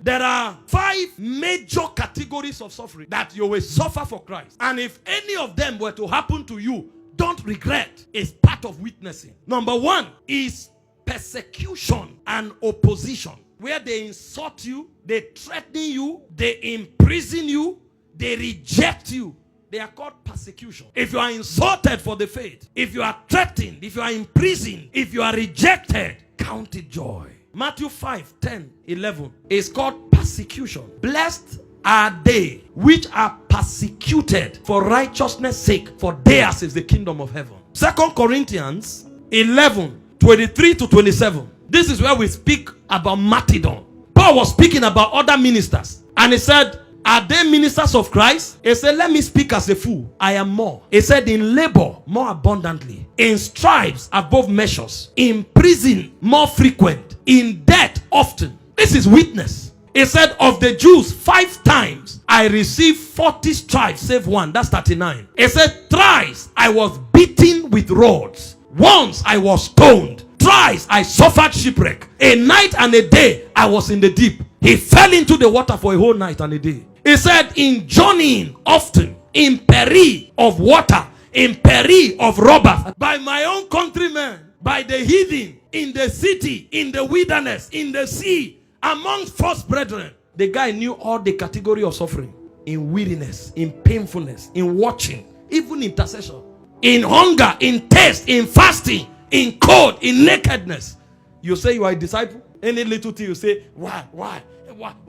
There are 5 major categories of suffering that you will suffer for Christ. And if any of them were to happen to you, don't regret. It's part of witnessing. Number 1 is persecution and opposition, where they insult you, they threaten you, they imprison you, they reject you. They are called persecution. If you are insulted for the faith, if you are threatened, if you are imprisoned, if you are rejected, count it joy. Matthew 5:10-11 is called persecution. Blessed are they which are persecuted for righteousness' sake, for theirs is the kingdom of heaven. 2 Corinthians 11:23-27. This is where we speak about martyrdom. Paul was speaking about other ministers, and he said, are they ministers of Christ? He said, let me speak as a fool. I am more. He said, in labor more abundantly, in stripes above measures, in prison more frequent, in death often. This is witness. He said, of the Jews 5 times I received 40 stripes save one. That's 39. He said, thrice I was beaten with rods. Once I was stoned. Thrice I suffered shipwreck. A night and a day I was in the deep. He fell into the water for a whole night and a day. He said, in journeying often, in peril of water, in peril of robbers, by my own countrymen, by the heathen, in the city, in the wilderness, in the sea, amongst false brethren. The guy knew all the category of suffering. In weariness, in painfulness, in watching, even intercession, in hunger, in thirst, in fasting, in cold, in nakedness. You say you are a disciple? Any little thing you say, why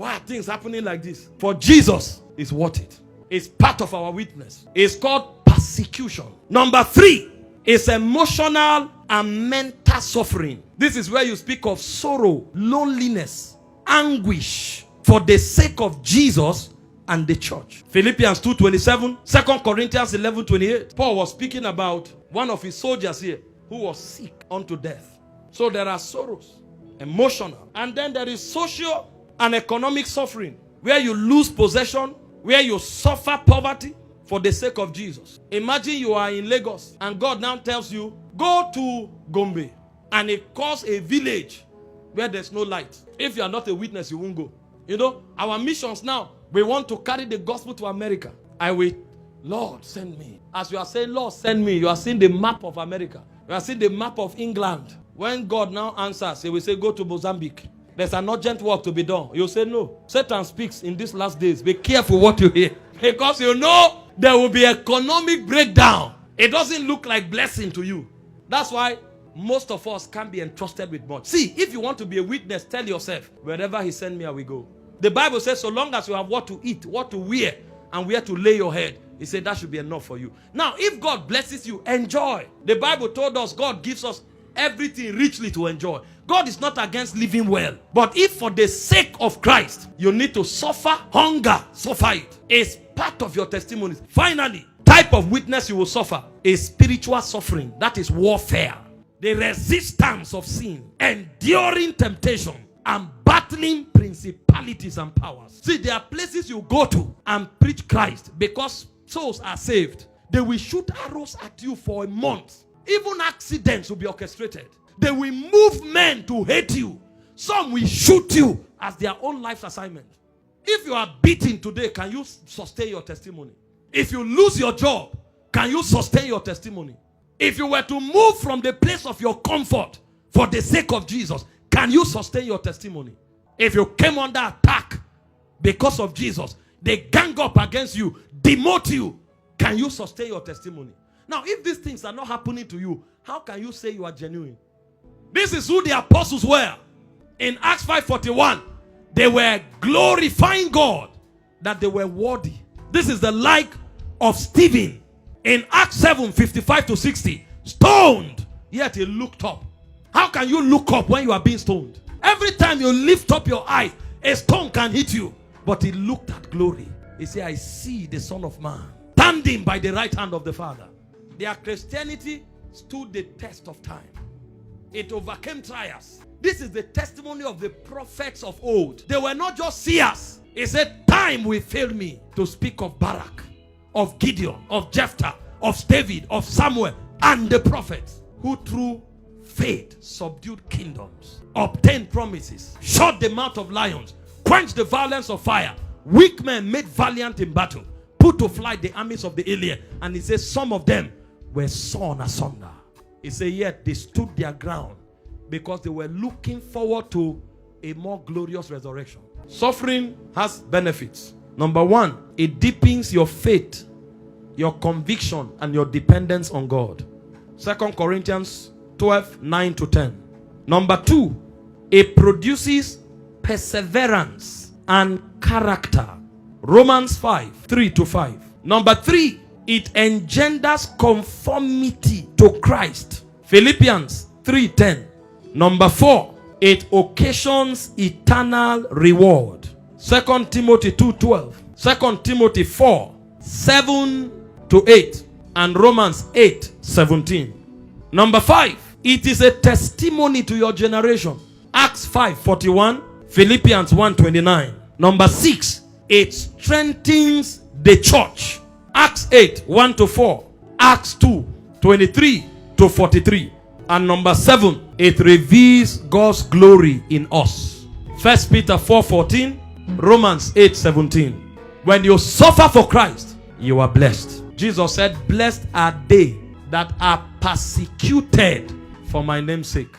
are things happening like this? For Jesus, it's worth it. It's part of our witness. It's called persecution. Number 3 is emotional and mental suffering. This is where you speak of sorrow, loneliness, anguish for the sake of Jesus and the church. Philippians 2:27, 2 Corinthians 11:28. Paul was speaking about one of his soldiers here who was sick unto death. So there are sorrows, emotional, and then there is social and economic suffering, where you lose possession, where you suffer poverty for the sake of Jesus. Imagine you are in Lagos and God now tells you, go to Gombe, and it calls a village where there's no light. If you are not a witness, you won't go. You know, our missions now, we want to carry the gospel to America. I will, Lord, send me. As you are saying, Lord, send me, you are seeing the map of America. You are seeing the map of England. When God now answers, he will say, go to Mozambique. There's an urgent work to be done. You say no. Satan speaks in these last days. Be careful what you hear. Because you know there will be economic breakdown. It doesn't look like blessing to you. That's why most of us can't be entrusted with much. See, if you want to be a witness, tell yourself, wherever he send me, I will go. The Bible says, so long as you have what to eat, what to wear, and where to lay your head, he said that should be enough for you. Now, if God blesses you, enjoy. The Bible told us God gives us everything richly to enjoy. God is not against living well. But if for the sake of Christ, you need to suffer hunger, suffer it. It's part of your testimony. Finally, type of witness you will suffer is spiritual suffering. That is warfare. The resistance of sin, enduring temptation, and battling principalities and powers. See, there are places you go to and preach Christ because souls are saved. They will shoot arrows at you for a month. Even accidents will be orchestrated. They will move men to hate you. Some will shoot you as their own life's assignment. If you are beaten today, can you sustain your testimony? If you lose your job, can you sustain your testimony? If you were to move from the place of your comfort for the sake of Jesus, can you sustain your testimony? If you came under attack because of Jesus, they gang up against you, demote you, can you sustain your testimony? Now, if these things are not happening to you, how can you say you are genuine? This is who the apostles were. In Acts 5:41, they were glorifying God that they were worthy. This is the like of Stephen. In Acts 7:55-60, stoned, yet he looked up. How can you look up when you are being stoned? Every time you lift up your eyes, a stone can hit you. But he looked at glory. He said, I see the Son of Man standing by the right hand of the Father. Their Christianity stood the test of time. It overcame trials. This is the testimony of the prophets of old. They were not just seers. He said, time will fail me to speak of Barak, of Gideon, of Jephthah, of David, of Samuel, and the prophets who through faith subdued kingdoms, obtained promises, shut the mouth of lions, quench the violence of fire. Weak men made valiant in battle, put to flight the armies of the alien. And he says some of them were sawn asunder. He said yet they stood their ground because they were looking forward to a more glorious resurrection. Suffering has benefits. Number one, it deepens your faith, your conviction, and your dependence on God. 2 Corinthians 12, 9-10. Number two, it produces perseverance and character. Romans 5, 3-5. Number three, it engenders conformity to Christ. Philippians 3:10. Number four, it occasions eternal reward. 2 Timothy 2:12. 2 Timothy 4, 7-8. And Romans 8:17. Number five, it is a testimony to your generation. Acts 5:41. Philippians 1:29. Number six, it strengthens the church. Acts 8, 1-4. Acts 2, 23-43. And number seven, it reveals God's glory in us. 1 Peter 4:14. Romans 8:17. When you suffer for Christ, you are blessed. Jesus said, blessed are they that are persecuted for my name's sake.